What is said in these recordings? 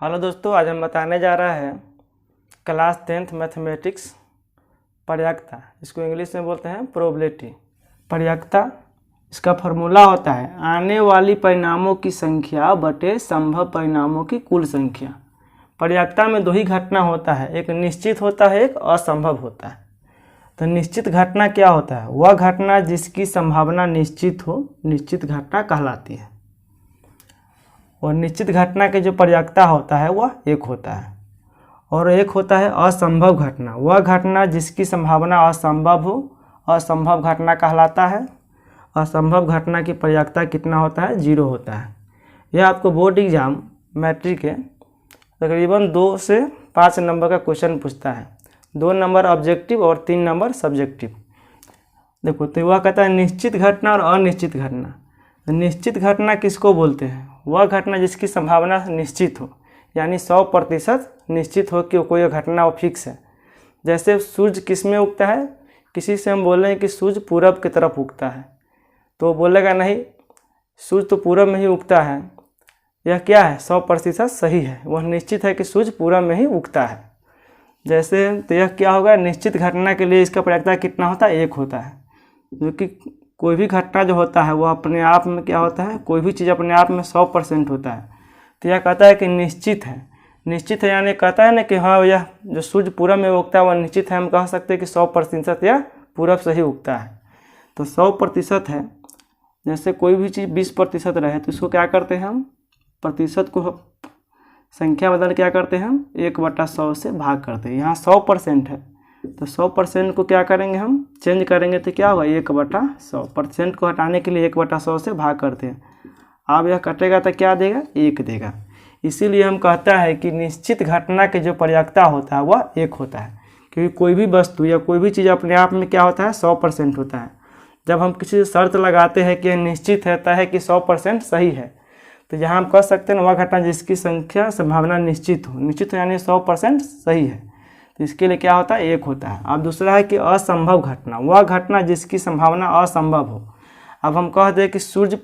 Hello दोस्तों, आज हम बताने जा रहे हैं क्लास 10th मैथमेटिक्स पर्यायकता। इसको इंग्लिश में बोलते हैं प्रोबेबिलिटी। पर्यायकता इसका फॉर्मूला होता है आने वाली परिणामों की संख्या बटे संभव परिणामों की कुल संख्या। पर्यायकता में दो ही घटना होता है, एक निश्चित होता है, एक असंभव होता है। तो निश्चित घटना क्या होता है? वह घटना जिसकी संभावना निश्चित हो, निश्चित घटना कहलाती है। और निश्चित घटना के जो पर्यायकता होता है वह एक होता है। और एक होता है असंभव घटना, वह घटना जिसकी संभावना असंभव हो, असंभव घटना कहलाता है। असंभव घटना की पर्यायकता कितना होता है? 0 होता है। यह आपको बोर्ड एग्जाम मैट्रिक के तकरीबन 2 से 5 नंबर का क्वेश्चन पूछता है। 2 नंबर ऑब्जेक्टिव और 3 नंबर सब्जेक्टिव। देखो, तो वह कहता है निश्चित घटना और अनिश्चित घटना। निश्चित घटना किसको बोलते हैं? वह घटना जिसकी संभावना निश्चित हो, यानी 100% निश्चित हो कि कोई घटना वो फिक्स है। जैसे सूर्य किस में उगता है? किसी से हम बोल रहे हैं कि सूर्य पूरब की तरफ उगता है, तो वो बोलेगा नहीं, सूर्य तो पूरब में ही उगता है। यह क्या है? 100% सही है। वह निश्चित है कि सूर्य पूरब में ही उगता है। जैसे तो यह क्या होगा? निश्चित घटना के लिए इसका पर्यायकता कितना होता है? 1 होता है। क्योंकि कोई भी घटना जो होता है वह अपने आप में क्या होता है? कोई भी चीज़ अपने आप में 100% होता है। तो यह कहता है कि निश्चित है। निश्चित है यानी कहता है ना कि हाँ, यह जो सूर्य पूरब में उगता है वह निश्चित है। हम कह सकते हैं कि 100% यह पूरब से ही उगता है। तो 100% है। जैसे कोई भी चीज़ 20% रहे तो इसको क्या करते हैं हम? प्रतिशत को संख्या बदल क्या करते हैं हम? 1/100 से भाग करते हैं। यहाँ 100% है तो 100% को क्या करेंगे हम? चेंज करेंगे तो क्या होगा? 1/100। % को हटाने के लिए 1/100 से भाग करते हैं। अब यह कटेगा तो क्या देगा? 1 देगा। इसीलिए हम कहता है कि निश्चित घटना के जो पर्यायकता होता है वह 1 होता है। क्योंकि कोई भी वस्तु या कोई भी चीज़ अपने आप में क्या होता है? 100% होता है। जब हम किसी शर्त लगाते हैं कि यह निश्चित रहता है कि 100% सही है, तो यहाँ हम कह सकते हैं वह घटना जिसकी संख्या संभावना निश्चित हो। निश्चित हो यानी 100% सही है, तो इसके लिए क्या होता है? 1 होता है। अब दूसरा है कि असंभव घटना, वह घटना जिसकी संभावना असंभव हो। अब हम कह दें कि सूर्य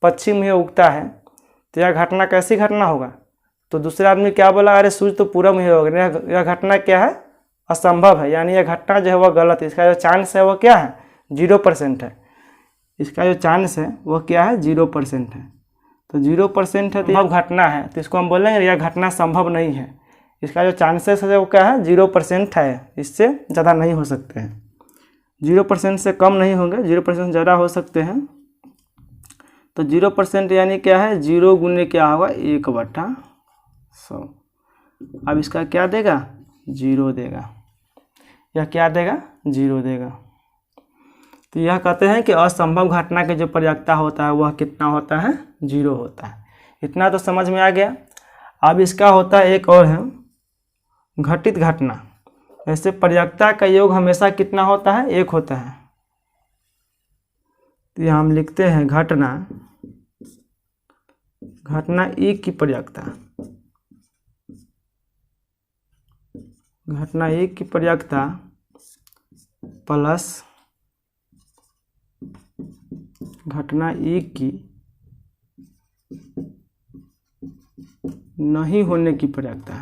पश्चिम में उगता है, तो यह घटना कैसी घटना होगा? तो दूसरे आदमी क्या बोला? अरे सूर्य तो पूरब में होगा। यह घटना क्या है? असंभव है, यानी यह घटना जो है वह गलत है। इसका जो चांस है वह क्या है? 0% है। इसका जो चांस है वह क्या है? 0% है। तो 0% है तो यह घटना है, तो इसको हम बोलेंगे यह घटना संभव नहीं है। इसका जो चांसेस है वो क्या है? 0% है। इससे ज़्यादा नहीं हो सकते हैं। 0% से कम नहीं होंगे, 0% ज़्यादा हो सकते हैं। तो 0% यानी क्या है? 0 गुने क्या होगा? 1/100। अब इसका क्या देगा? 0 देगा। यह क्या देगा? 0 देगा। तो यह कहते हैं कि असंभव घटना के जो पर्यायकता होता है वह कितना होता है? 0 होता है। इतना तो समझ में आ गया। अब इसका होता है एक और है घटित घटना। ऐसे पर्यायकता का योग हमेशा कितना होता है? 1 होता है। तो यहाँ हम लिखते हैं घटना E की पर्यायकता। घटना E की पर्यायकता प्लस घटना E की नहीं होने की पर्यायकता।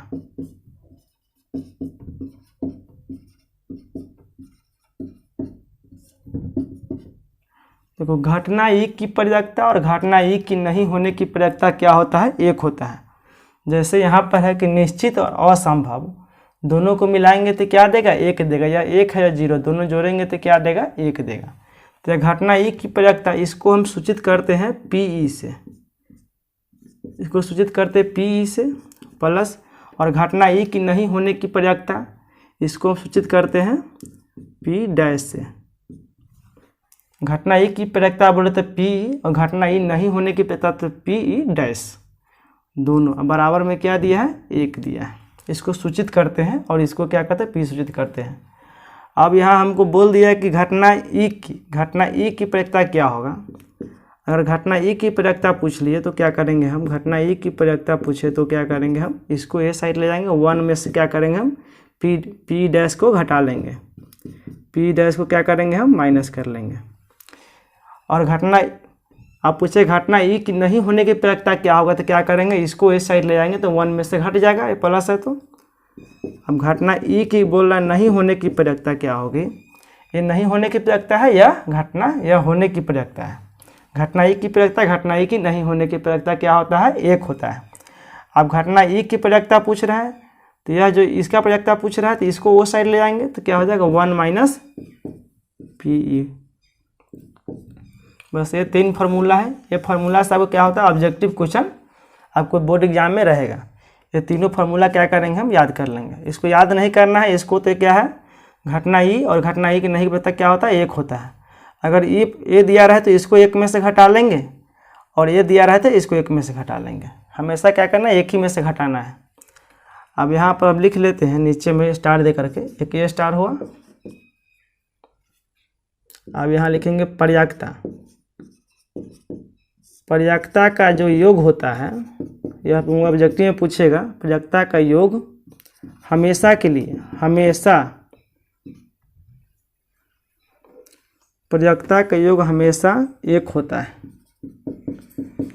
देखो, घटना E की पर्यायकता और घटना E की नहीं होने की पर्यायकता क्या होता है? 1 होता है। जैसे यहाँ पर है कि निश्चित और असंभव दोनों को मिलाएंगे तो क्या देगा? 1 देगा। या 1 है या 0 दोनों जोड़ेंगे तो क्या देगा? 1 देगा। तो घटना E की पर्यायकता इसको हम सूचित करते हैं PE से। इसको सूचित करते हैं PE से प्लस, और घटना E की नहीं होने की पर्यायकता इसको हम सूचित करते हैं P' से। घटना E की पर्यायकता बोले तो PE और घटना E नहीं होने की पर्यायकता तो PE'। दोनों बराबर में क्या दिया है? 1 दिया है। इसको सूचित करते हैं और इसको क्या करते हैं? P सूचित करते हैं। अब यहाँ हमको बोल दिया है कि घटना E की पर्यायकता क्या होगा। अगर घटना E की पर्यायकता पूछ लिए तो क्या करेंगे हम? घटना E की पर्यायकता पूछे तो क्या करेंगे हम? इसको ए साइड ले जाएंगे, 1 में से क्या करेंगे हम? P' को घटा लेंगे। P' को क्या करेंगे हम? माइनस कर लेंगे। और घटना आप पूछे घटना ई की नहीं होने की प्रयक्ता क्या होगा, तो क्या करेंगे, इसको इस साइड ले जाएंगे तो 1 में से घट जाएगा, ये प्लस है तो। अब घटना ई की बोल रहा नहीं होने की प्रयक्ता क्या होगी, ये नहीं होने की प्रयक्ता है या घटना या होने की प्रयक्ता है। घटना ई की प्रयक्ता, घटना ई की नहीं होने की प्रयक्ता क्या होता है, एक होता है। अब घटना ई की प्रयक्ता पूछ रहा है, तो यह जो इसका प्रयक्ता पूछ रहा है तो इसको वो साइड ले आएंगे तो क्या हो जाएगा 1 माइनस पी ई। बस ये 3 फार्मूला है। ये फार्मूला से आपको क्या होता है, ऑब्जेक्टिव क्वेश्चन आपको बोर्ड एग्जाम में रहेगा। ये तीनों फार्मूला क्या करेंगे, हम याद कर लेंगे। इसको याद नहीं करना है, इसको तो क्या है, घटना ई और घटना ई के नहीं पता क्या होता है, एक होता है। अगर ए दिया रहे तो इसको एक में से घटा लेंगे, और ये दिया रहे तो इसको एक में से घटा लेंगे। हमेशा क्या करना है, एक ही में से घटाना है। अब यहाँ पर अब लिख लेते हैं नीचे में स्टार दे करके, एक ये स्टार हुआ। अब यहाँ लिखेंगे पर्याप्तता। पर्याप्तता का जो योग होता है, यह ऑब्जेक्टिव में पूछेगा, पर्याप्तता का योग हमेशा के लिए, हमेशा पर्याप्तता का योग हमेशा एक होता है।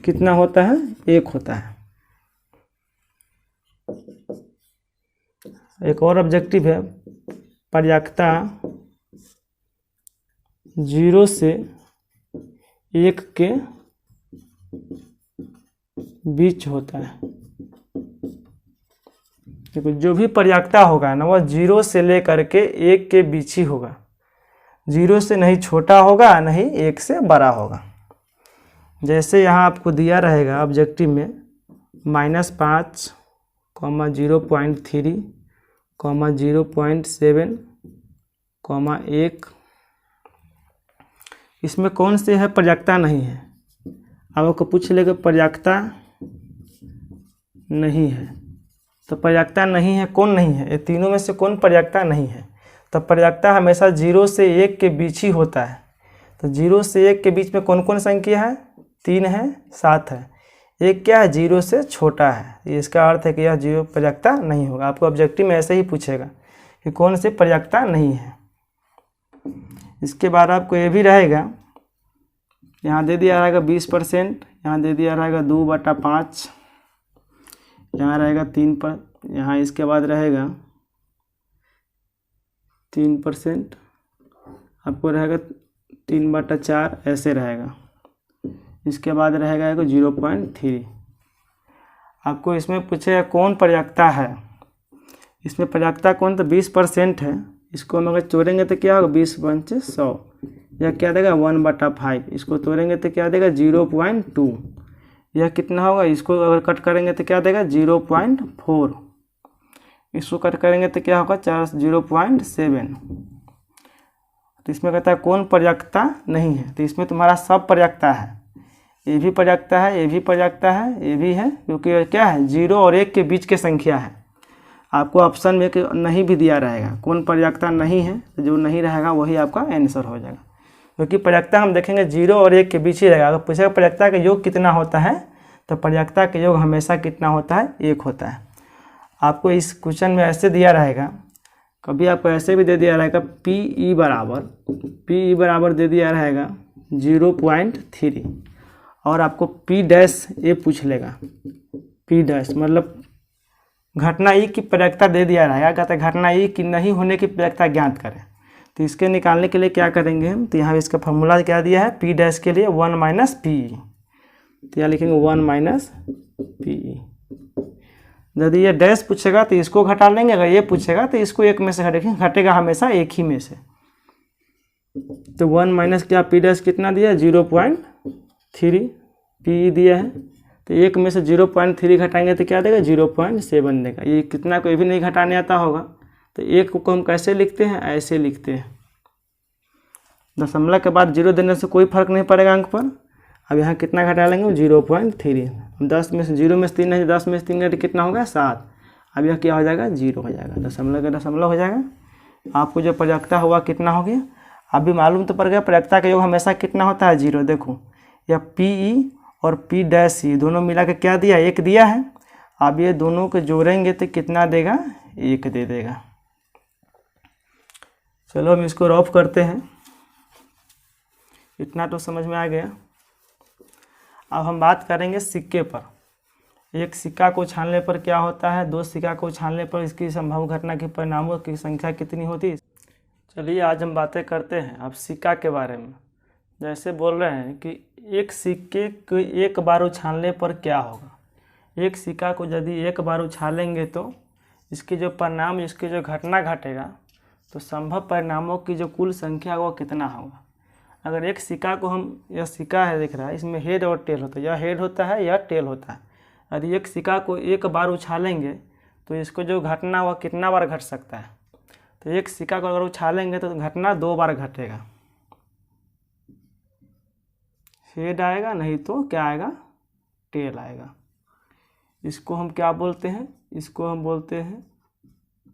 कितना होता है, एक होता है। एक और ऑब्जेक्टिव है, पर्याप्तता 0 से 1 के बीच होता है। देखो जो भी पर्याप्तता होगा ना, वह 0 से लेकर के 1 के बीच ही होगा। 0 से नहीं छोटा होगा, नहीं 1 से बड़ा होगा। जैसे यहाँ आपको दिया रहेगा ऑब्जेक्टिव में -5, 0.3, 0.7, 1, इसमें कौन से है पर्याप्तता नहीं है। अब आपको पूछ लेगा पर्याप्तता नहीं है, तो पर्याप्तता नहीं है, कौन नहीं है, ये तीनों में से कौन पर्याप्तता नहीं है। तो पर्याप्तता हमेशा 0 से 1 के बीच ही होता है। तो 0 से 1 के बीच में कौन कौन संख्या है, 3 है, 7 है। एक क्या है, 0 से छोटा है। इसका अर्थ है कि यह 0 पर्याप्तता नहीं होगा। आपको ऑब्जेक्टिव में ऐसे ही पूछेगा कि कौन से पर्याप्तता नहीं है। इसके बाद आपको ये भी रहेगा, यहाँ दे दिया रहेगा 20%, यहाँ दे दिया रहेगा 2/5, यहाँ रहेगा 3 पर, यहाँ इसके बाद रहेगा 3%, आपको रहेगा 3/4, ऐसे रहेगा। इसके बाद रहेगा 0.3। आपको इसमें पूछेगा कौन पर्याप्तता है। इसमें पर्याप्तता कौन, तो 20% है। इसको हम अगर तोड़ेंगे तो क्या होगा, 20 पंच 100, यह क्या देगा 1/5। इसको तोड़ेंगे तो क्या देगा 0.2। यह कितना होगा, इसको अगर कट करेंगे तो क्या देगा 0.4। इसको कट करेंगे तो क्या होगा 0.7। तो इसमें कहता है कौन पर्याप्तता नहीं है। तो इसमें तुम्हारा सब पर्याप्तता है, ये भी पर्याप्तता है, ये भी पर्याप्तता है, ये भी है, क्योंकि क्या है 0 और 1 के बीच के संख्या है। आपको ऑप्शन में नहीं भी दिया रहेगा कौन पर्याप्तता नहीं है, तो जो नहीं रहेगा वही आपका आंसर हो जाएगा। क्योंकि पर्याप्तता हम देखेंगे 0 और 1 के बीच ही रहेगा। अगर पूछेगा पर्याप्तता का योग कितना होता है, तो पर्याप्तता का योग हमेशा कितना होता है, 1 होता है। आपको इस क्वेश्चन में ऐसे दिया रहेगा, कभी आपको ऐसे भी दे दिया रहेगा PE बराबर दे दिया रहेगा 0.3, और आपको P' पूछ लेगा। P' मतलब घटना ई की पर्याप्तता दे दिया रहेगा, कहता है घटना ई की नहीं होने की पर्याप्तता ज्ञात करें। तो इसके निकालने के लिए क्या करेंगे हम, तो यहाँ इसका फॉर्मूला क्या दिया है, P' के लिए 1 - PE। तो यहाँ लिखेंगे 1 - PE। यदि ये डैश पूछेगा तो इसको घटा लेंगे, अगर ये पूछेगा तो इसको एक में से घटेंगे, घटेगा हमेशा एक ही में से। तो 1 - क्या P' कितना दिया है 0.3, PE दिया है। तो एक में से 0.3 घटाएंगे तो क्या देगा 0.7 देगा। ये कितना कोई भी नहीं घटाने आता होगा, तो एक को हम कैसे लिखते हैं, ऐसे लिखते हैं। दशमलव के बाद 0 देने से कोई फर्क नहीं पड़ेगा अंक पर। अब यहाँ कितना घटा लेंगे 0.3। 10 में से 0 में से 3 है, 10 में से 3 घटे कितना होगा 7। अब यह क्या हो जाएगा 0 हो जाएगा, दशमलव का दशमलव हो जाएगा। आपको जो पर्याप्तता हुआ कितना हो गया, अभी मालूम तो पड़ गया पर्याप्तता का योग हमेशा कितना होता है 0। देखो यह PE और P' दोनों मिला के क्या दिया, 1 दिया है। अब ये दोनों को जोड़ेंगे तो कितना देगा, 1 दे देगा। चलो हम इसको रफ करते हैं। इतना तो समझ में आ गया। अब हम बात करेंगे सिक्के पर। एक सिक्का को उछालने पर क्या होता है, दो सिक्का को उछालने पर इसकी संभव घटना के परिणामों की संख्या कितनी होती है। चलिए आज हम बातें करते हैं अब सिक्का के बारे में। जैसे बोल रहे हैं कि एक सिक्के को एक बार उछालने पर क्या होगा। एक सिक्का को यदि एक बार उछालेंगे तो इसके जो परिणाम, इसकी जो घटना घटेगा, तो संभव परिणामों की जो कुल संख्या है वो कितना होगा। अगर एक सिक्का को हम, यह सिक्का है दिख रहा है, इसमें हेड और टेल होता है, यह हेड होता है यह टेल होता है। यदि एक सिक्का को एक बार उछालेंगे तो इसको जो घटना वह कितना बार घट सकता है। तो एक सिक्का को अगर उछालेंगे तो घटना 2 बार घटेगा, हेड आएगा नहीं तो क्या आएगा, टेल आएगा। इसको हम क्या बोलते हैं, इसको हम बोलते हैं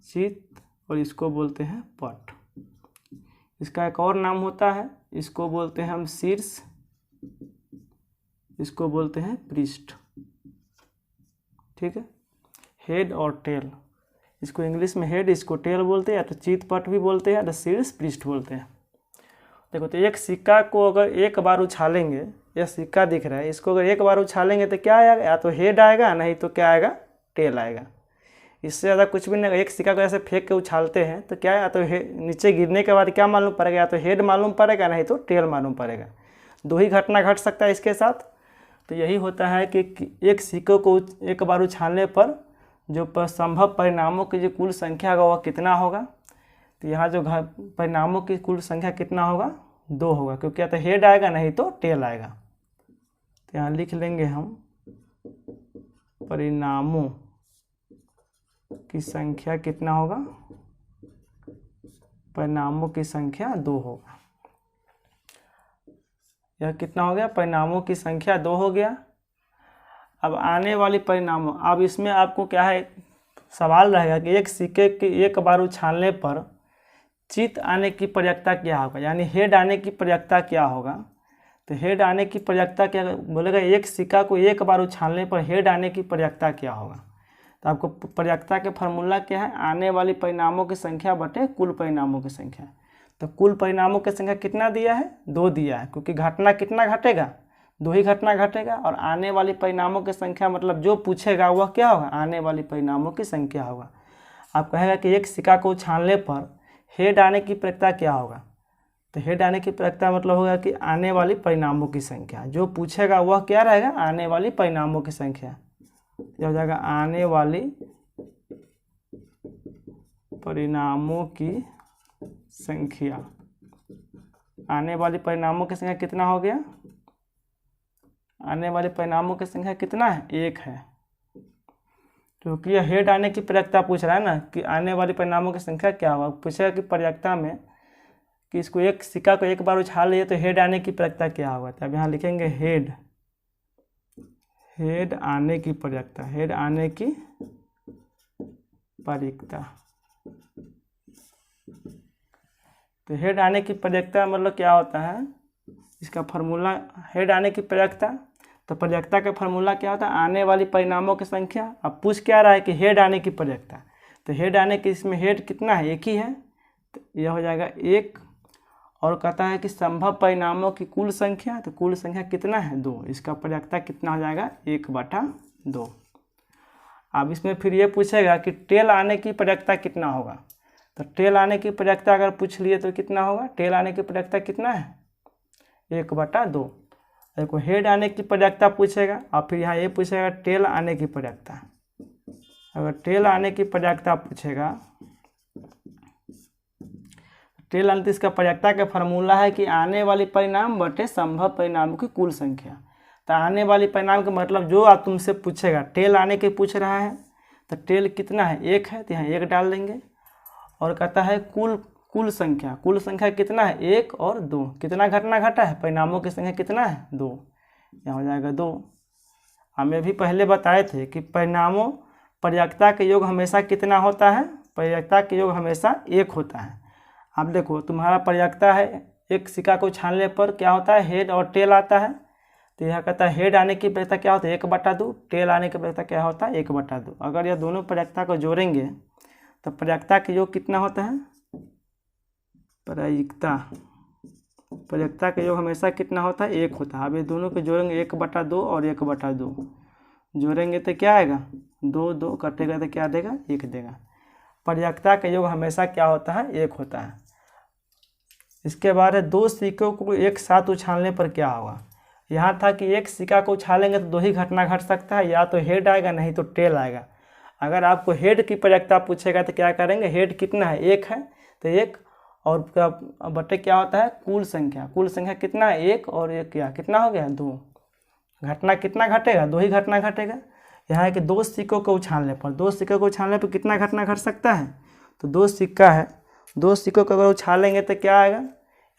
चित और इसको बोलते हैं पट। इसका एक और नाम होता है, इसको बोलते हैं हम शीर्ष, इसको बोलते हैं पृष्ठ। ठीक है, हेड और टेल, इसको इंग्लिश में हेड, इसको टेल बोलते हैं, या तो चित पट भी बोलते हैं, या तो शीर्ष पृष्ठ बोलते हैं। देखो तो एक सिक्का को अगर एक बार उछालेंगे, यह सिक्का दिख रहा है, इसको अगर एक बार उछालेंगे तो क्या आएगा, या तो हेड आएगा नहीं तो क्या आएगा, टेल आएगा। इससे ज़्यादा कुछ भी नहीं। एक सिक्का को ऐसे फेंक के उछालते हैं तो क्या है, या तो नीचे गिरने के बाद क्या मालूम पड़ेगा, या तो हेड मालूम पड़ेगा नहीं तो टेल मालूम पड़ेगा। 2 ही घटना घट सकता है इसके साथ। तो यही होता है कि एक सिक्के को एक बार उछालने पर जो संभव परिणामों की जो कुल संख्या होगा वह कितना होगा। तो यहाँ जो परिणामों की कुल संख्या कितना होगा, 2 होगा, क्योंकि या तो हेड आएगा नहीं तो टेल आएगा। तो यहाँ लिख लेंगे हम परिणामों की संख्या कितना होगा, परिणामों की संख्या 2 होगा। यह कितना हो गया, परिणामों की संख्या 2 हो गया। अब आने वाली परिणामों, अब इसमें आपको क्या है, सवाल रहेगा कि एक सिक्के के एक बार उछालने पर चित आने की प्रयक्ता क्या होगा, यानी हेड आने की प्रयक्ता क्या होगा। तो हेड आने की प्रयक्ता क्या बोलेगा, एक सिक्का को एक बार उछालने पर हेड आने की प्रयक्ता क्या होगा। तो आपको प्रयक्ता के फार्मूला क्या है, आने वाली परिणामों की संख्या बटे कुल परिणामों की संख्या। तो कुल परिणामों की संख्या कितना दिया है, 2 दिया है, क्योंकि घटना कितना घटेगा, 2 ही घटना घटेगा। और आने वाली परिणामों की संख्या मतलब जो पूछेगा वह क्या होगा, आने वाली परिणामों की संख्या होगा। आप कहेगा कि एक सिक्का को उछालने पर हेड आने की प्रयक्ता क्या होगा। तो हेड आने की प्रयक्ता मतलब होगा कि आने वाली परिणामों की संख्या, जो पूछेगा वह क्या रहेगा, आने वाली परिणामों की संख्या। यह हो जाएगा आने वाली परिणामों की संख्या। आने वाली परिणामों की संख्या कितना हो गया, आने वाले परिणामों की संख्या कितना है, 1 है, क्योंकि यह हेड आने की प्रयक्ता पूछ रहा है ना कि आने वाली परिणामों की संख्या क्या होगा। पूछेगा कि प्रयक्ता में कि इसको एक सिक्का को एक बार उछाल लिए तो हेड आने की प्रयक्ता क्या होगा। तो अब यहाँ लिखेंगे हेड, हेड आने की प्रयक्ता, हेड आने की प्रयक्ता। तो हेड आने की प्रयक्ता मतलब क्या होता है, इसका फार्मूला हेड आने की प्रयक्ता। तो प्रयक्ता का फार्मूला क्या होता है, आने वाली परिणामों की संख्या। अब पूछ क्या रहा है कि हेड आने की प्रयक्ता। तो हेड आने की, इसमें हेड कितना है, 1 ही है, तो यह हो जाएगा 1। और कहता है कि संभव परिणामों की कुल संख्या, तो कुल संख्या कितना है, 2। इसका प्रयक्ता कितना हो जाएगा, 1/2। अब इसमें फिर ये पूछेगा कि टेल आने की प्रयक्ता कितना होगा। तो टेल आने की प्रयक्ता अगर पूछ लिए तो कितना होगा, टेल आने की प्रयक्ता कितना है, 1/2। देखो हेड आने की प्रयक्ता पूछेगा और फिर यहाँ ये पूछेगा टेल आने की प्रयक्ता। अगर टेल आने की प्रयक्ता पूछेगा, टेल आने, इसका प्रयक्ता का फार्मूला है कि आने वाली परिणाम बटे संभव परिणामों की कुल संख्या। तो आने वाली परिणाम का मतलब जो आप तुमसे पूछेगा, टेल आने के पूछ रहा है तो टेल कितना है, 1 है, तो यहाँ 1 डाल देंगे। और कहता है कुल संख्या, कुल संख्या कितना है, 1 और 2। कितना घटना घटा है, परिणामों की संख्या कितना है, 2। यहाँ हो जाएगा 2। हमें भी पहले बताए थे कि परिणामों प्रयक्ता के योग हमेशा कितना होता है, प्रयक्ता के योग हमेशा 1 होता है। अब देखो तुम्हारा प्रयक्ता है, एक सिक्का को छानने पर क्या होता है, हेड और टेल आता है। तो यह कहता है हेड आने की प्रयक्ता क्या होता है, 1/2, टेल आने की प्रयक्ता क्या होता है, 1/2। अगर यह दोनों प्रयक्ता को जोड़ेंगे तो प्रयक्ता के योग कितना होता है, प्रयक्ता प्रयक्ता का योग हमेशा कितना होता है, 1 होता है। अब ये दोनों को जोड़ेंगे 1/2 और 1/2 जोड़ेंगे तो क्या आएगा, 2 2 कटेगा तो क्या देगा, 1 देगा। प्रयक्ता का योग हमेशा क्या होता है, 1 होता है। इसके बाद है 2 सिक्कों को एक साथ उछालने पर क्या होगा। यहाँ था कि एक सिक्का को उछालेंगे तो 2 ही घटना घट सकता है, या तो हेड आएगा नहीं तो टेल आएगा। अगर आपको हेड की प्रयक्ता पूछेगा तो क्या करेंगे, हेड कितना है, 1 है तो 1 और बटे क्या होता है, कुल संख्या। कुल संख्या कितना है, 1 और 1 क्या कितना हो गया, 2। घटना कितना घटेगा, 2 ही घटना घटेगा। यहाँ है कि 2 सिक्कों को उछालने पर, 2 सिक्कों को उछालने पर कितना घटना घट सकता है, तो 2 सिक्का है, 2 सिक्कों को अगर उछालेंगे तो क्या आएगा,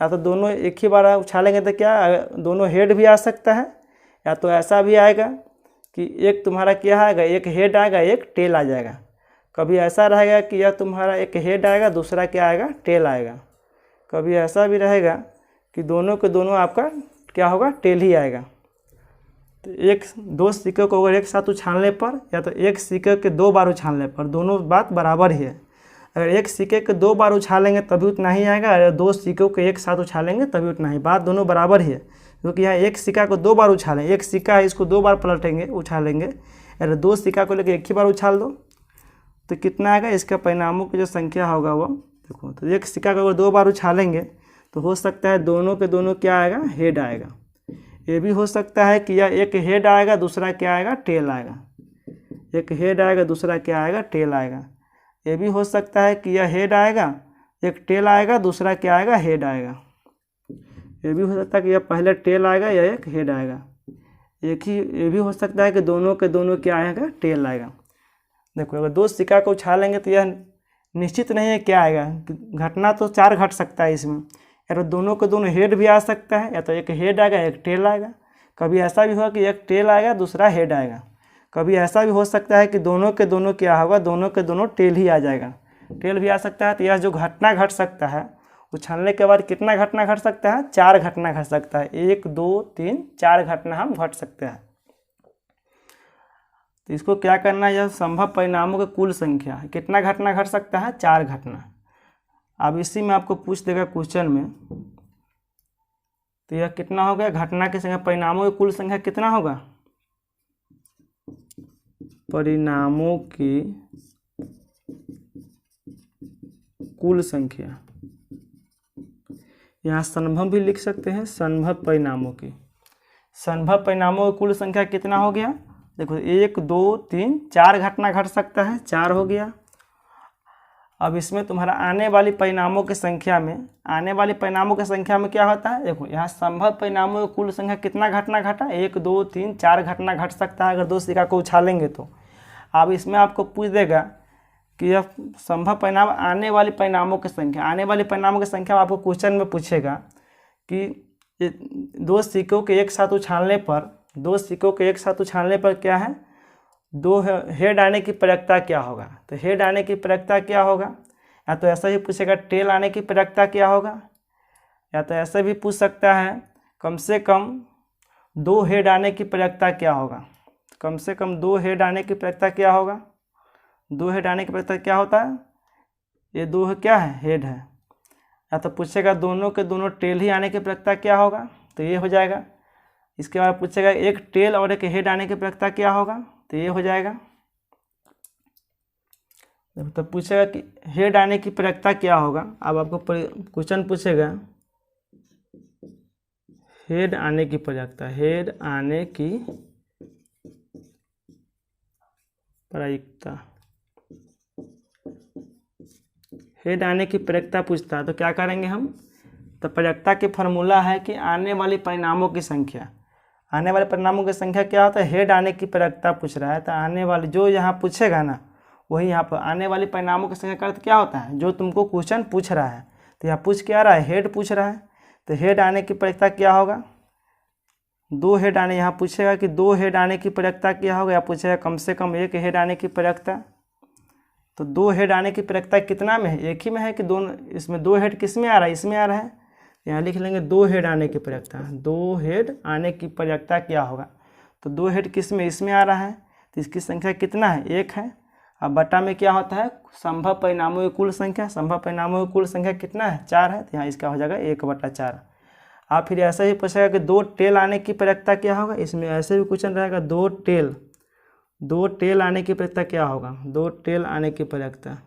या तो दोनों एक ही बार उछालेंगे तो क्या, दोनों हेड भी आ सकता है, या तो ऐसा भी आएगा कि एक तुम्हारा क्या आएगा, एक हेड आएगा एक टेल आ जाएगा। कभी ऐसा रहेगा कि यह तुम्हारा एक हेड आएगा दूसरा क्या आएगा, टेल आएगा। कभी ऐसा भी रहेगा कि दोनों के दोनों आपका क्या होगा, टेल ही आएगा। तो 2 सिक्कों को अगर एक साथ उछालने पर, या तो एक सिक्के के 2 बार उछालने पर, दोनों बात बराबर ही है। अगर एक सिक्के के 2 बार उछालेंगे तभी उतना ही आएगा, अगर 2 सिक्कों को एक साथ उछालेंगे तभी उतना ही, बात दोनों बराबर ही है। क्योंकि यहाँ एक सिक्का को 2 बार उछालें, एक सिक्का है इसको 2 बार पलटेंगे उछालेंगे, अगर 2 सिक्का को लेकर एक ही बार उछाल दो तो कितना आएगा, इसका परिणामों की जो संख्या होगा वो देखो। तो एक सिक्का को अगर 2 बार उछालेंगे तो हो सकता है दोनों के दोनों क्या आएगा, हेड आएगा। ये भी हो सकता है कि यह एक हेड आएगा दूसरा क्या आएगा, टेल आएगा। एक हेड आएगा दूसरा क्या आएगा, टेल आएगा। ये भी हो सकता है कि यह हेड आएगा एक टेल आएगा दूसरा क्या आएगा, हेड आएगा। ये भी हो सकता है कि यह पहले टेल आएगा या एक हेड आएगा। ये भी हो सकता है कि दोनों के दोनों क्या आएगा, टेल आएगा। देखो अगर 2 सिक्का को उछालेंगे तो यह निश्चित नहीं है क्या आएगा, घटना तो 4 घट सकता है इसमें, या तो दोनों के दोनों हेड भी आ सकता है, या तो एक हेड आएगा एक टेल आएगा। कभी ऐसा भी होगा कि एक टेल आएगा दूसरा हेड आएगा। कभी ऐसा भी हो सकता है कि दोनों के दोनों क्या होगा, दोनों के दोनों टेल ही आ जाएगा, टेल भी आ सकता है। तो यह जो घटना घट सकता है उछालने के बाद कितना घटना घट सकता है, 4 घटना घट सकता है। 1 2 3 4 घटना हम घट सकते हैं। तो इसको क्या करना है, यह संभव परिणामों की कुल संख्या है। कितना घटना घट सकता है, 4 घटना। अब इसी में आपको पूछ देगा क्वेश्चन में, तो यह कितना हो गया, घटना की संख्या, परिणामों की कुल संख्या कितना होगा, परिणामों की कुल संख्या। यहाँ संभव भी लिख सकते हैं, संभव परिणामों की। संभव परिणामों की कुल संख्या कितना हो गया, देखो 1 2 3 4 घटना घट सकता है, 4 हो गया। अब इसमें तुम्हारा आने वाली परिणामों की संख्या में, आने वाली परिणामों की संख्या में क्या होता है, देखो यहाँ संभव परिणामों की कुल संख्या कितना घटना घटा, 1 2 3 4 घटना घट सकता है अगर 2 सिक्का को उछालेंगे तो। अब इसमें आपको पूछ देगा कि यह संभव परिणाम आने वाली परिणामों की संख्या, आने वाली परिणामों की संख्या आपको क्वेश्चन में पूछेगा कि 2 सिक्कों के एक साथ उछालने पर, 2 सिक्कों के एक साथ उछालने पर क्या है, 2 हेड आने की प्रयक्ता क्या होगा। तो हेड आने की प्रयक्ता क्या होगा, या तो ऐसा ही पूछेगा टेल आने की प्रयक्ता क्या होगा, या तो ऐसे भी पूछ सकता है कम से कम 2 हेड आने की प्रयक्ता क्या होगा। कम से कम 2 हेड आने की प्रयक्ता क्या होगा, 2 हेड आने की प्रयक्ता क्या होता है, ये 2 क्या है, हेड है। या तो पूछेगा दोनों के दोनों टेल ही आने की प्रयक्ता क्या होगा, तो ये हो जाएगा। इसके बाद पूछेगा एक टेल और एक हेड आने की प्रयक्ता क्या होगा, तो ये हो जाएगा। तो पूछेगा कि हेड आने की प्रयक्ता क्या होगा। अब आपको क्वेश्चन पूछेगा हेड आने की प्रयक्ता, हेड आने की प्रयक्ता, हेड आने की प्रयक्ता पूछता है तो क्या करेंगे हम, तो प्रयक्ता की फार्मूला है कि आने वाली परिणामों की संख्या। आने वाले परिणामों की संख्या क्या होता है, हेड आने की प्रयक्ता पूछ रहा है तो आने वाली जो यहाँ पूछेगा ना वही यहाँ पर आने वाली परिणामों की संख्या का अर्थ क्या होता है, जो तुमको क्वेश्चन पूछ रहा है। तो यहाँ पूछ क्या रहा है, हेड पूछ रहा है, तो हेड आने की प्रयक्ता क्या होगा, 2 हेड आने, यहाँ पूछेगा कि 2 हेड आने की प्रयक्ता क्या होगा, या पूछेगा कम से कम 1 हेड आने की प्रयक्ता। तो 2 हेड आने की प्रयक्ता कितना में है, एक ही में है कि दोनों, इसमें 2 हेड किस में आ रहा है, इसमें आ रहा है। यहाँ लिख लेंगे 2 हेड आने की प्रयक्ता, 2 हेड आने की प्रयक्ता क्या होगा, तो 2 हेड किस में, इसमें आ रहा है, तो इसकी संख्या कितना है, 1 है। अब बटा में क्या होता है, संभव परिणामों की कुल संख्या, संभव परिणामों की कुल संख्या कितना है, 4 है, तो यहाँ इसका हो जाएगा 1/4। आप फिर ऐसा ही पूछेगा कि दो टेल आने की प्रयोक्ता क्या होगा, इसमें ऐसे भी क्वेश्चन रहेगा दो टेल आने की प्रयोक्ता क्या होगा, दो टेल आने की प्रयोक्ता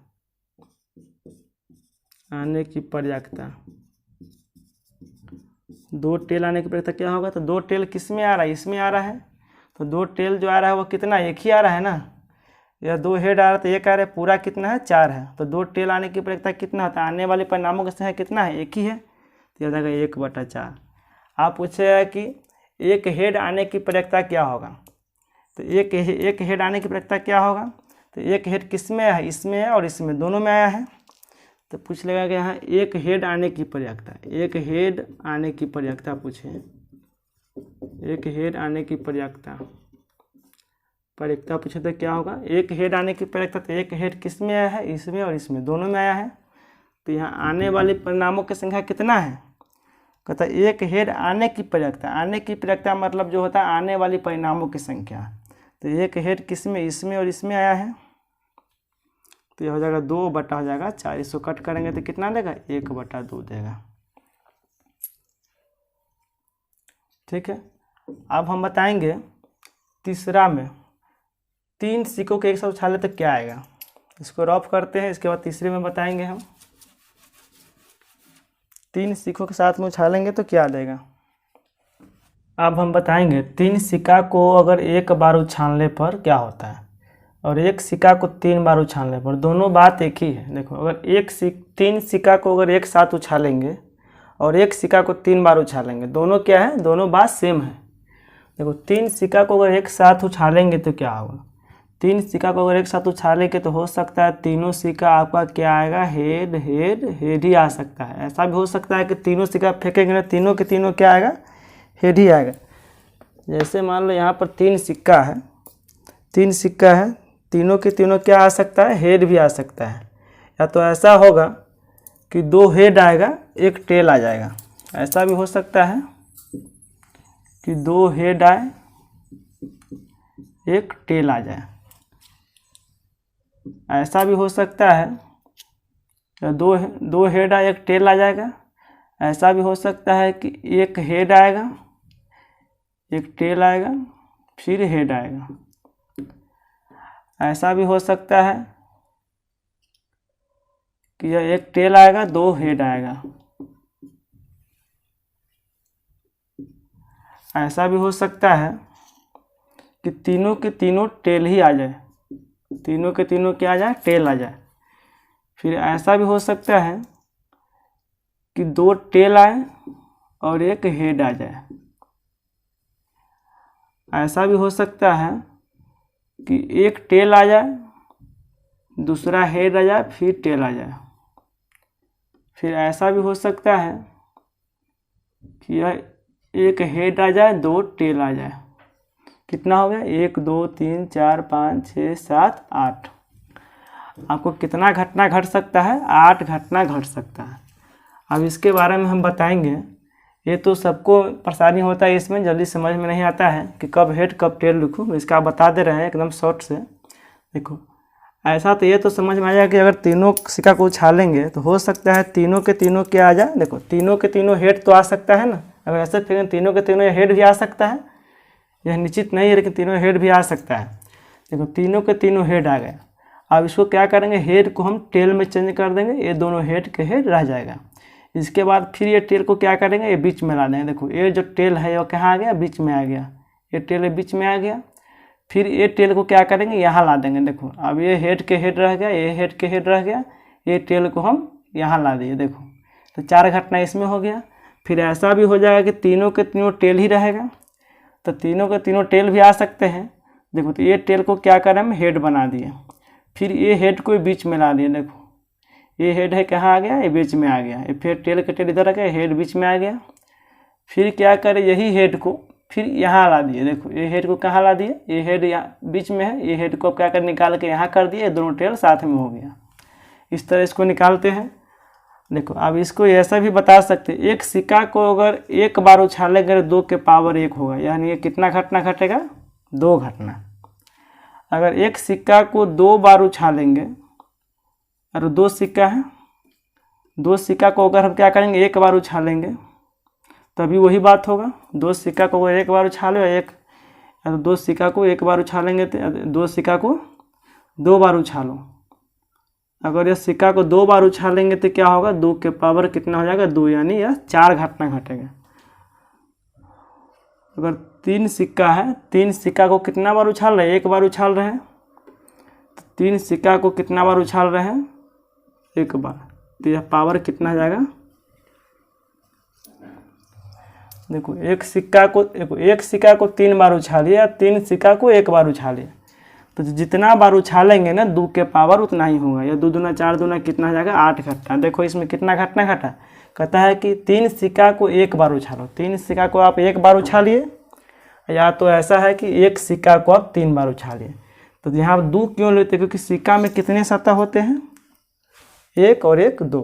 दो टेल आने की प्रयोक्ता क्या होगा। तो दो टेल किस में आ रहा है, इसमें आ रहा है, तो दो टेल जो आ रहा है वो कितना, एक ही आ रहा है ना, या दो हेड आ रहा है तो एक आ रहा है, पूरा कितना है, 4 है। तो दो टेल आने की प्रयोक्ता कितना होता है, आने वाले परिणामों की संख्या कितना है, एक ही है, तो यह जाएगा 1/4। आप पूछेगा कि एक हेड आने की प्रयोक्ता क्या होगा, तो एक हेड आने की प्रयोक्ता क्या होगा, तो एक हेड किस में है, इसमें है और इसमें, दोनों में आया है। तो पूछ लेगा कि यहाँ एक हेड आने की प्रयोक्ता, एक हेड आने की प्रयोक्ता पूछे, एक हेड आने की प्रयोक्ता पूछे तो क्या होगा, एक हेड आने की प्रयोक्ता, तो एक हेड किस में आया है, इसमें और इसमें, दोनों में आया है। तो यहाँ आने वाले परिणामों की संख्या कितना है, कहता है एक हेड आने की प्रयोक्ता मतलब जो होता है आने वाली परिणामों की संख्या। तो एक हेड किस में, इसमें और इसमें आया है, तो यह हो जाएगा 2/4। इसको कट करेंगे तो कितना देगा, 1/2 देगा। ठीक है, अब हम बताएंगे तीसरा में 3 सिक्कों के एक साथ उछाले तो क्या आएगा। इसको रफ करते हैं, इसके बाद तीसरे में बताएंगे हम 3 सिक्कों के साथ में उछालेंगे तो क्या देगा। अब हम बताएंगे 3 सिक्का को अगर एक बार उछालने पर क्या होता है, और एक सिक्का को 3 बार उछालने पर, दोनों बात एक ही है। देखो अगर 3 सिक्का को अगर एक साथ उछालेंगे और एक सिक्का को 3 बार उछालेंगे, दोनों क्या है, दोनों बात सेम है। देखो 3 सिक्का को अगर एक साथ उछालेंगे तो क्या होगा, 3 सिक्का को अगर एक साथ उछालेंगे तो हो सकता है तीनों सिक्का आपका क्या आएगा, हेड हेड हेड ही आ सकता है। ऐसा भी हो सकता है कि तीनों सिक्का फेंकेंगे ना, तीनों के तीनों क्या आएगा, हेड ही आएगा। जैसे मान लो यहाँ पर 3 सिक्का है, तीनों के तीनों क्या आ सकता है, हेड भी आ सकता है। या तो ऐसा होगा कि 2 हेड आएगा, एक टेल आ जाएगा। ऐसा भी हो सकता है कि 2 हेड आए, एक टेल आ जाए। ऐसा भी हो सकता है दो हेड आए, एक टेल आ जाएगा। ऐसा भी हो सकता है कि एक हेड आएगा, एक टेल आएगा, फिर हेड आएगा। ऐसा भी हो सकता है कि यह एक टेल आएगा, 2 हेड आएगा। ऐसा भी हो सकता है कि तीनों के तीनों टेल ही आ जाए, तीनों के तीनों क्या आ जाए, टेल आ जाए। फिर ऐसा भी हो सकता है कि 2 टेल आए और एक हेड आ जाए। ऐसा भी हो सकता है कि एक टेल आ जाए, दूसरा हेड आ जाए, फिर टेल आ जाए। फिर ऐसा भी हो सकता है कि यह एक हेड आ जाए, 2 टेल आ जाए। कितना हो गया, 1 2 3 4 5 6 7 8। आपको कितना घटना घट सकता है, 8 घटना घट सकता है। अब इसके बारे में हम बताएंगे। ये तो सबको परेशानी होता है, इसमें जल्दी समझ में नहीं आता है कि कब हेड कब टेल लिखूँ। इसका बता दे रहे हैं एकदम शॉर्ट से। देखो ऐसा तो ये तो समझ में आया कि अगर तीनों सिक्का को उछालेंगे तो हो सकता है तीनों के तीनों क्या आ जाए। देखो तीनों के तीनों हेड तो आ सकता है ना, अगर ऐसे फेंकें तीनों के तीनों हेड भी आ सकता है। यह निश्चित नहीं है लेकिन तीनों हेड भी आ सकता है। देखो तीनों के तीनों हेड आ गए। अब इसको क्या करेंगे, हेड को हम टेल में चेंज कर देंगे, ये दोनों हेड के हेड रह जाएगा। इसके बाद फिर ये टेल को क्या करेंगे, ये बीच में ला देंगे। देखो ये जो टेल है वो कहाँ आ गया, बीच में आ गया। ये टेल बीच में आ गया। फिर ये टेल को क्या करेंगे, यहाँ ला देंगे। देखो अब ये हेड के हेड रह गया, ये हेड के हेड रह गया, ये टेल को हम यहाँ ला दिए। देखो तो 4 घटना इसमें हो गया। फिर ऐसा भी हो जाएगा कि तीनों के तीनों टेल ही रहेगा, तो तीनों के तीनों टेल भी आ सकते हैं। देखो तो ये टेल को क्या करें, हम हेड बना दिए। फिर ये हेड को बीच में ला दिए। देखो ये हेड है कहाँ आ गया, ये बीच में आ गया। ये फिर टेल के टेल इधर आ गया, हेड बीच में आ गया। फिर क्या करें, यही हेड को फिर यहाँ ला दिए। देखो ये हेड को कहाँ ला दिए, ये हेड यहाँ बीच में है, ये हेड को क्या कर निकाल के यहाँ कर दिए, दोनों टेल साथ में हो गया। इस तरह इसको निकालते हैं। देखो अब इसको ऐसा भी बता सकते, एक सिक्का को अगर एक बार उछालेंगे 2 के पावर 1 होगा, यानी ये कितना घटना घटेगा, 2 घटना। अगर एक सिक्का को 2 बार उछालेंगे, और 2 सिक्का है, 2 सिक्का को अगर हम क्या करेंगे, एक बार उछालेंगे तभी वही बात होगा। दो सिक्का को एक बार उछालो या तो दो सिक्का को एक बार उछालेंगे तो दो सिक्का को दो बार उछालो। अगर ये सिक्का को दो बार उछालेंगे तो क्या होगा, 2 के पावर कितना हो जाएगा 2, यानी यह 4 घटना घटेगा। अगर 3 सिक्का है, 3 सिक्का को कितना बार उछाल रहे हैं, एक बार उछाल रहे हैं, तो 3 सिक्का को कितना बार उछाल रहे हैं, एक बार, तो यह पावर कितना हो जाएगा। देखो एक सिक्का को 3 बार उछालिए या 3 सिक्का को एक बार उछालिए, तो जितना बार उछालेंगे ना 2 के पावर उतना ही होगा। या 2 दूना 4 दूना कितना हो जाएगा 8 घटना। देखो इसमें कितना घटना घटा, कहता है कि 3 सिक्का को एक बार उछालो। 3 सिक्का को आप एक बार उछालिए, या तो ऐसा है कि एक सिक्का को आप 3 बार उछालिए। तो यहाँ 2 क्यों लेते हैं, क्योंकि सिक्का में कितने सतह होते हैं, 1 और 1 2।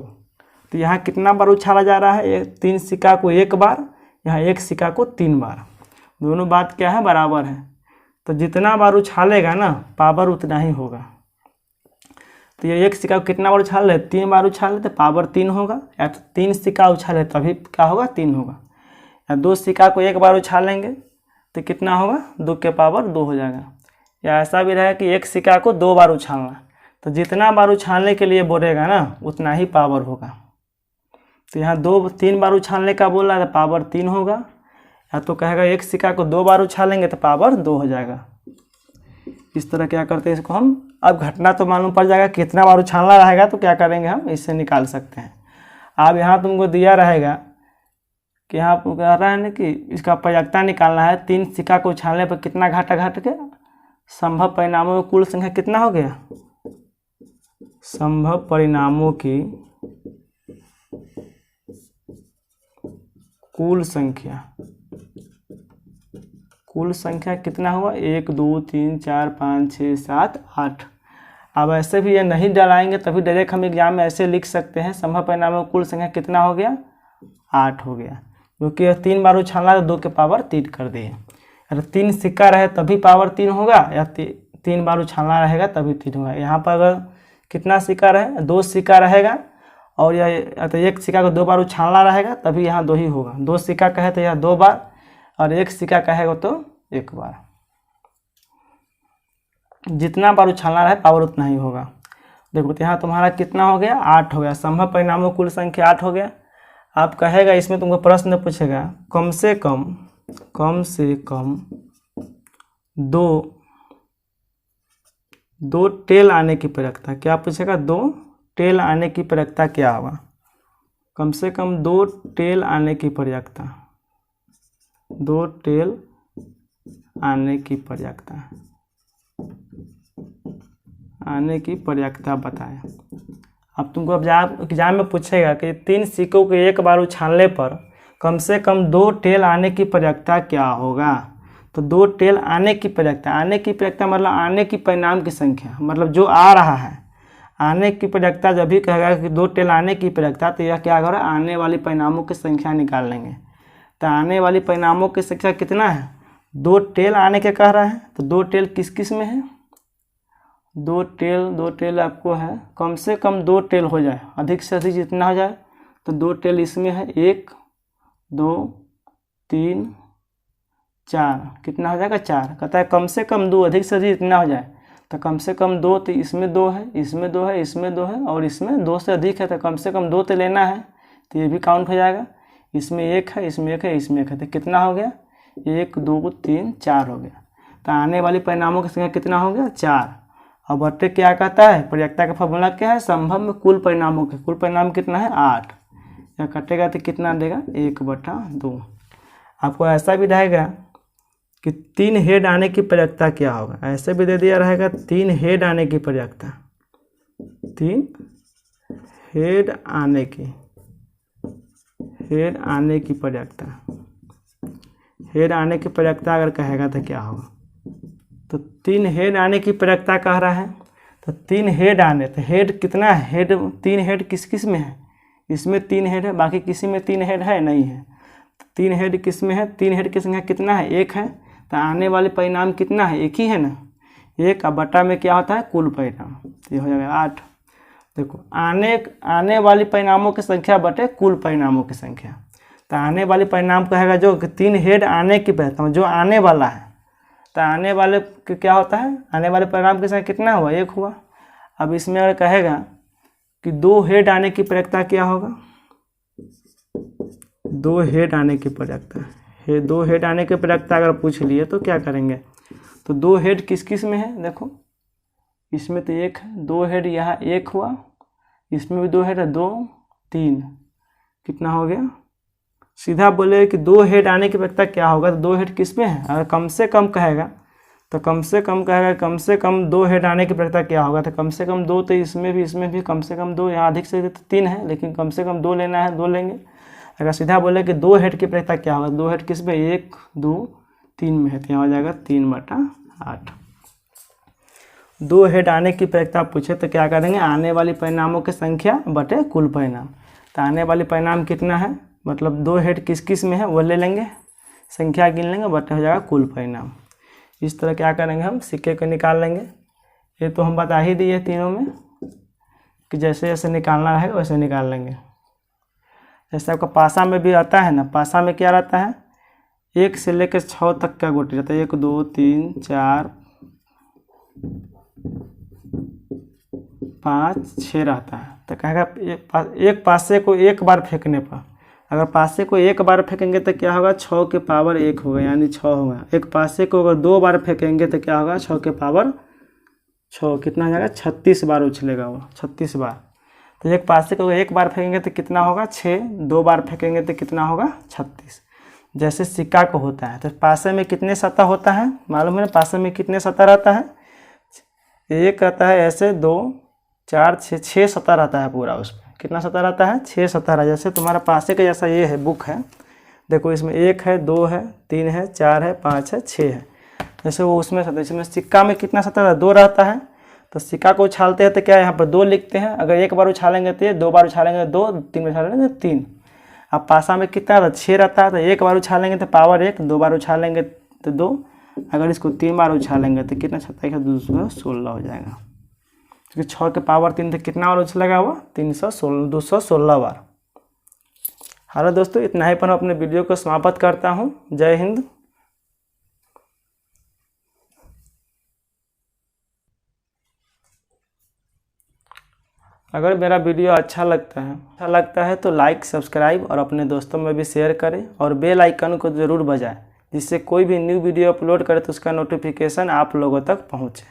तो यहाँ कितना बार उछाला जा रहा है, 3 सिक्का को एक बार, यहाँ 1 सिक्का को 3 बार। दोनों बात क्या है, बराबर है। तो जितना बार उछालेगा ना पावर उतना ही होगा। तो ये 1 सिक्का को कितना बार उछाल रहे, 3 बार उछाले तो पावर 3 होगा। या तो 3 सिक्का उछाले तभी क्या होगा 3 होगा। या 2 सिक्का को एक बार उछालेंगे तो कितना होगा 2 के पावर 2 हो जाएगा। या ऐसा भी रहेगा कि 1 सिक्का को 2 बार उछालना, तो जितना बार उछालने के लिए बोलेगा ना उतना ही पावर होगा। तो यहाँ 3 बार उछालने का बोला है तो पावर 3 होगा। या तो कहेगा 1 सिक्का को 2 बार उछालेंगे तो पावर 2 हो जाएगा। इस तरह क्या करते हैं इसको हम, अब घटना तो मालूम पड़ जाएगा कितना बार उछालना रहेगा, तो क्या करेंगे हम इससे निकाल सकते हैं। अब यहाँ तुमको दिया रहेगा कि यहाँ कह रहा है ना कि इसका प्रयाक्ता निकालना है। 3 सिक्का को उछालने पर कितना घाटा घट गया, संभव परिणामों में कुल संख्या कितना हो गया, संभव परिणामों की कुल संख्या कितना हुआ, 1 2 3 4 5 6 7 8। अब ऐसे भी ये नहीं डराएंगे तभी डायरेक्ट हम एग्जाम में ऐसे लिख सकते हैं, संभव परिणामों कुल संख्या कितना हो गया, 8 हो गया। क्योंकि 3 बार उछालना तो 2 के पावर 3 कर दिए। अगर 3 सिक्का रहे तभी पावर 3 होगा, या 3 बार उछालना रहेगा तभी 3 होगा। यहाँ पर अगर कितना सिक्का रहे, 2 सिक्का रहेगा, और या तो 1 सिक्का को 2 बार उछालना रहेगा तभी यहाँ 2 ही होगा। 2 सिक्का कहे तो यहाँ 2 बार, और 1 सिक्का कहेगा तो 1 बार। जितना बार उछालना रहे पावर उतना ही होगा। देखो तो यहाँ तुम्हारा कितना हो गया, 8 हो गया। संभव परिणामों कुल संख्या 8 हो गया। आप कहेगा इसमें तुमको प्रश्न पूछेगा कम से कम दो टेल आने की प्रयत्ता, क्या पूछेगा, 2 टेल आने की प्रयत्ता क्या होगा। कम से कम 2 टेल आने की प्रयत्ता, 2 टेल आने की प्रयत्ता बताएं। अब तुमको अब एग्जाम में पूछेगा कि 3 सिक्कों को एक बार उछालने पर कम से कम 2 टेल आने की प्रयत्ता क्या होगा। तो 2 टेल आने की प्रयत्ता मतलब आने की परिणाम की संख्या, मतलब जो आ रहा है। आने की प्रयत्ता जब भी कहेगा कि 2 टेल आने की प्रयत्ता, तो यह क्या होगा, आने वाली परिणामों की संख्या निकाल लेंगे। तो आने वाली परिणामों की संख्या कितना है, 2 टेल आने के कह रहा है। तो 2 टेल किस किस में है, 2 टेल आपको है, कम से कम 2 टेल हो जाए, अधिक से अधिक जितना हो जाए। तो 2 टेल इसमें है, 1 2 3 4, कितना हो जाएगा 4। कहता है कम से कम 2, अधिक से अधिक जितना हो जाए। तो कम से कम 2, तो इसमें 2 है, इसमें 2 है, इसमें 2 है, और इसमें 2 से अधिक है। तो कम से कम 2 तो लेना है, तो ये भी काउंट हो जाएगा। इसमें 1 है, इसमें 1 है, इसमें 1 है, तो कितना हो गया, 1 2 3 4 हो गया। तो आने वाली परिणामों की संख्या कितना हो गया, 4। अब बट्टे क्या कहता है, प्रयत्ता का फॉर्मूला क्या है, संभव में कुल परिणामों के, कुल परिणाम कितना है 8। या कटेगा तो कितना देगा, 1/2। आपको ऐसा भी रहेगा कि 3 हेड आने की प्रयत्ता क्या होगा, ऐसे भी दे दिया रहेगा 3 हेड आने की प्रयत्ता, 3 हेड आने की प्रयत्ता, हेड आने की प्रयत्ता अगर कहेगा तो क्या होगा। तो 3 हेड आने की प्रयत्ता कह रहा है, तो 3 हेड आने, तो हेड कितना है, हेड 3 हेड किस किस में है, इसमें 3 हेड है, बाकी किसी में 3 हेड है नहीं है। 3 हेड किस में है, 3 हेड की संख्या कितना है, 1 है। तो आने वाले परिणाम कितना है, 1 ही है ना। 1 अब बटा में क्या होता है, कुल परिणाम, तो ये हो जाएगा 8। देखो आने वाली परिणामों की संख्या बटे कुल परिणामों की संख्या। तो आने वाली परिणाम कहेगा जो 3 हेड आने की प्रयत्न जो आने वाला है, तो आने वाले क्या होता है, आने वाले परिणाम के साथ कितना हुआ, 1 हुआ। अब इसमें अगर कहेगा कि 2 हेड आने की प्रयत्न क्या होगा, 2 हेड आने की प्रयत्न 2 हेड आने की प्रयत्न अगर पूछ लिए तो क्या करेंगे, तो 2 हेड किस किस में है, देखो इसमें तो 1 है, 2 हेड यहाँ 1 हुआ, इसमें भी 2 हेड है, 2 3 कितना हो गया। सीधा बोले कि 2 हेड आने की प्रयत्न क्या होगा, तो 2 हेड किस में है, अगर कम से कम कहेगा तो कम से कम कहेगा कम से कम 2 हेड आने की प्रयत्न क्या होगा, तो कम से कम 2, तो इसमें भी कम से कम 2, यहाँ अधिक से तो 3 है, लेकिन कम से कम 2 लेना है, 2 लेंगे। अगर सीधा बोले कि 2 हेड की प्रयत्न क्या होगा, 2 हेड किस में, 1 2 3 में है, तो यहाँ हो जाएगा 3/8। 2 हेड आने की प्रयत्न पूछे तो क्या करेंगे, आने वाली परिणामों की संख्या बटे कुल परिणाम। तो आने वाली परिणाम कितना है, मतलब 2 हेड किस किस में है वो ले लेंगे, संख्या गिन लेंगे, बटे हो जाएगा कुल परिणाम। इस तरह क्या करेंगे, हम सिक्के को निकाल लेंगे। ये तो हम बता ही दिए तीनों में कि जैसे जैसे निकालना रहेगा वैसे निकाल लेंगे। जैसे आपका पासा में भी आता है ना, पासा में क्या रहता है, 1 से लेकर 6 तक का गोटी रहता है, 1 2 3 4 5 6 रहता है। तो कहेगा एक पासे को एक बार फेंकने पर, अगर पासे को एक बार फेंकेंगे तो क्या होगा, 6 के पावर 1 होगा, यानी 6 होगा। एक पासे को अगर 2 बार फेंकेंगे तो क्या होगा, 6 के पावर 6 कितना हो जाएगा, 36 बार उछलेगा वो, 36 बार। तो एक पासे को एक बार फेंकेंगे तो कितना होगा, 6, 2 बार फेंकेंगे तो कितना होगा, 36। जैसे सिक्का को होता है, तो पासे में कितने सतह होता है मालूम है ना, पासे में कितने सतह रहता है, एक रहता है ऐसे, 2 4 6 सतह रहता है पूरा, उस पर कितना सतह रहता है, 6 सतह रहा। जैसे तुम्हारा पासे का जैसा ये है बुक है, देखो इसमें 1 है 2 है 3 है 4 है 5 है 6 है, जैसे वो उसमें सतह। इसमें सिक्का में कितना सतह है, 2 रहता है। तो सिक्का को उछालते हैं तो क्या यहाँ पर 2 लिखते हैं, अगर एक बार उछालेंगे तो 2 बार उछालेंगे 2, 3 बार उछालेंगे 3। अब पासा में कितना रहता है, 6 रहता है, तो एक बार उछालेंगे तो पावर 1, 2 बार उछालेंगे तो 2, अगर इसको 3 बार उछालेंगे तो कितना 27 216 हो जाएगा, क्योंकि 6 के पावर 3 तो कितना बार उछलेगा वो, 216 बार। हेलो दोस्तों, इतना ही पर मैं अपने वीडियो को समाप्त करता हूँ। जय हिंद। अगर मेरा वीडियो अच्छा लगता है तो लाइक सब्सक्राइब और अपने दोस्तों में भी शेयर करें और बेल आइकन को ज़रूर बजाएं, जिससे कोई भी न्यू वीडियो अपलोड करे तो उसका नोटिफिकेशन आप लोगों तक पहुँचे।